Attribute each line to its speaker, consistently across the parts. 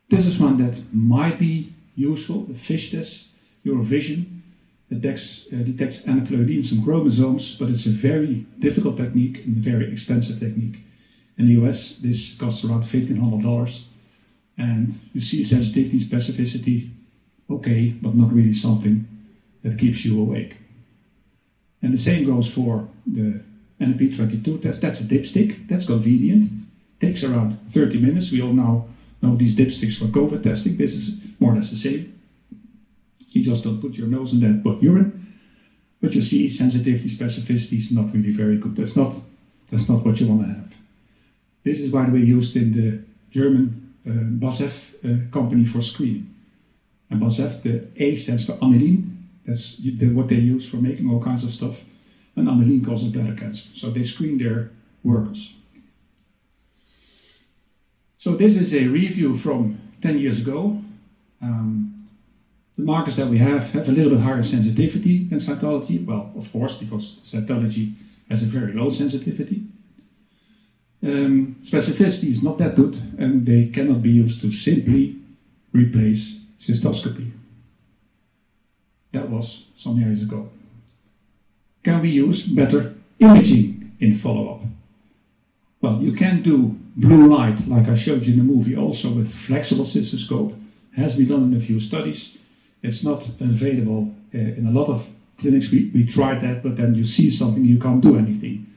Speaker 1: This is one that might be useful, the FISH test, Eurovision. It detects aneuploidy in some chromosomes, but it's a very difficult technique and a very expensive technique. In the US, this costs around $1,500, and you see sensitivity, specificity, okay, but not really something that keeps you awake. And the same goes for the NP22 test. That's a dipstick, that's convenient, takes around 30 minutes. We all now know these dipsticks for COVID testing. This is more or less the same. You just don't put your nose in that, but urine. But you see sensitivity, specificity is not really very good. That's not what you want to have. This is, by the way, used in the German BASF company for screening. And BASF, the A stands for aniline. That's what they use for making all kinds of stuff. And aniline causes bladder cancer. So they screen their workers. So this is a review from 10 years ago. The markers that we have a little bit higher sensitivity than cytology. Well, of course, because cytology has a very low sensitivity. Specificity is not that good, and they cannot be used to simply replace cystoscopy. That was some years ago. Can we use better imaging in follow-up? Well, you can do blue light, like I showed you in the movie, also with flexible cystoscope. Has been done in a few studies. It's not available in a lot of clinics. We tried that, but then you see something, you can't do anything.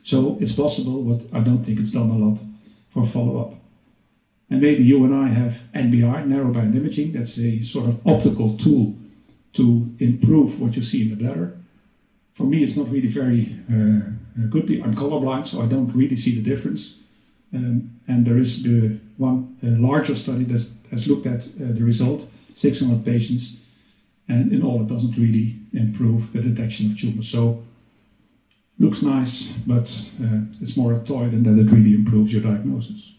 Speaker 1: So it's possible, but I don't think it's done a lot for follow-up. And maybe you and I have NBI, narrowband imaging. That's a sort of optical tool to improve what you see in the bladder. For me, it's not really very good. I'm colorblind, so I don't really see the difference. And there is the one larger study that has looked at the result, 600 patients, and in all it doesn't really improve the detection of tumors. So looks nice, but it's more a toy than that it really improves your diagnosis.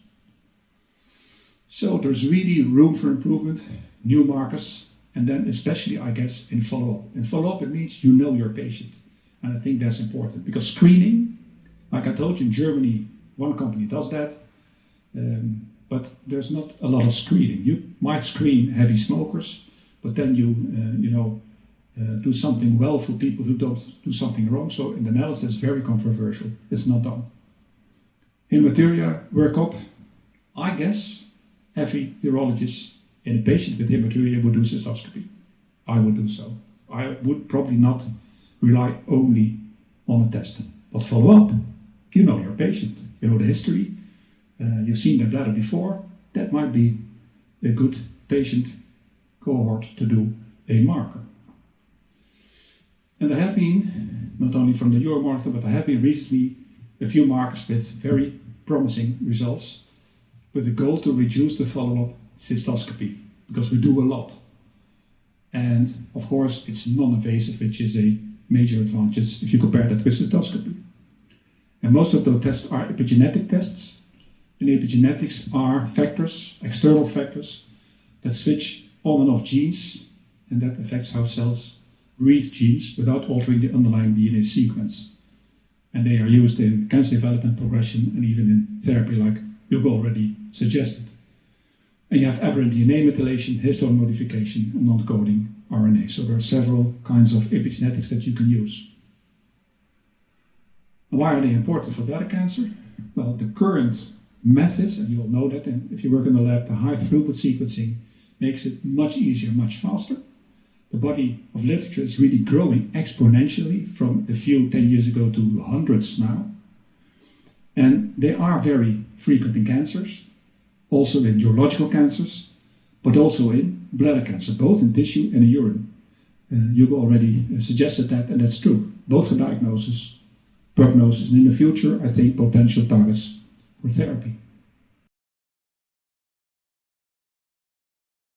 Speaker 1: So there's really room for improvement, new markers, and then especially, I guess, in follow-up. In follow-up, it means you know your patient. And I think that's important, because screening, like I told you, in Germany, one company does that, but there's not a lot of screening. You might screen heavy smokers, but then you do something well for people who don't do something wrong. So in the Netherlands, that's very controversial. It's not done. Hematuria workup, I guess heavy urologists in a patient with hematuria would do cystoscopy. I would do so. I would probably not rely only on a test. But follow up, you know your patient, you know the history, you've seen the bladder before. That might be a good patient cohort to do a marker. And there have been, not only from the Euromonitor, but there have been recently a few markers with very promising results, with the goal to reduce the follow-up cystoscopy, because we do a lot. And of course, it's non-invasive, which is a major advantage if you compare that with cystoscopy. And most of those tests are epigenetic tests. And epigenetics are factors, external factors, that switch on and off genes, and that affects how cells read genes without altering the underlying DNA sequence. And they are used in cancer development, progression, and even in therapy, like Hugo already suggested. And you have aberrant DNA methylation, histone modification, and non-coding RNA. So there are several kinds of epigenetics that you can use. And why are they important for bladder cancer? Well, the current methods, and you all know that, and if you work in the lab, the high throughput sequencing makes it much easier, much faster. The body of literature is really growing exponentially from a few 10 years ago to hundreds now. And they are very frequent in cancers, also in urological cancers, but also in bladder cancer, both in tissue and in urine. Hugo already suggested that, and that's true, both for diagnosis, prognosis, and in the future, I think, potential targets for therapy.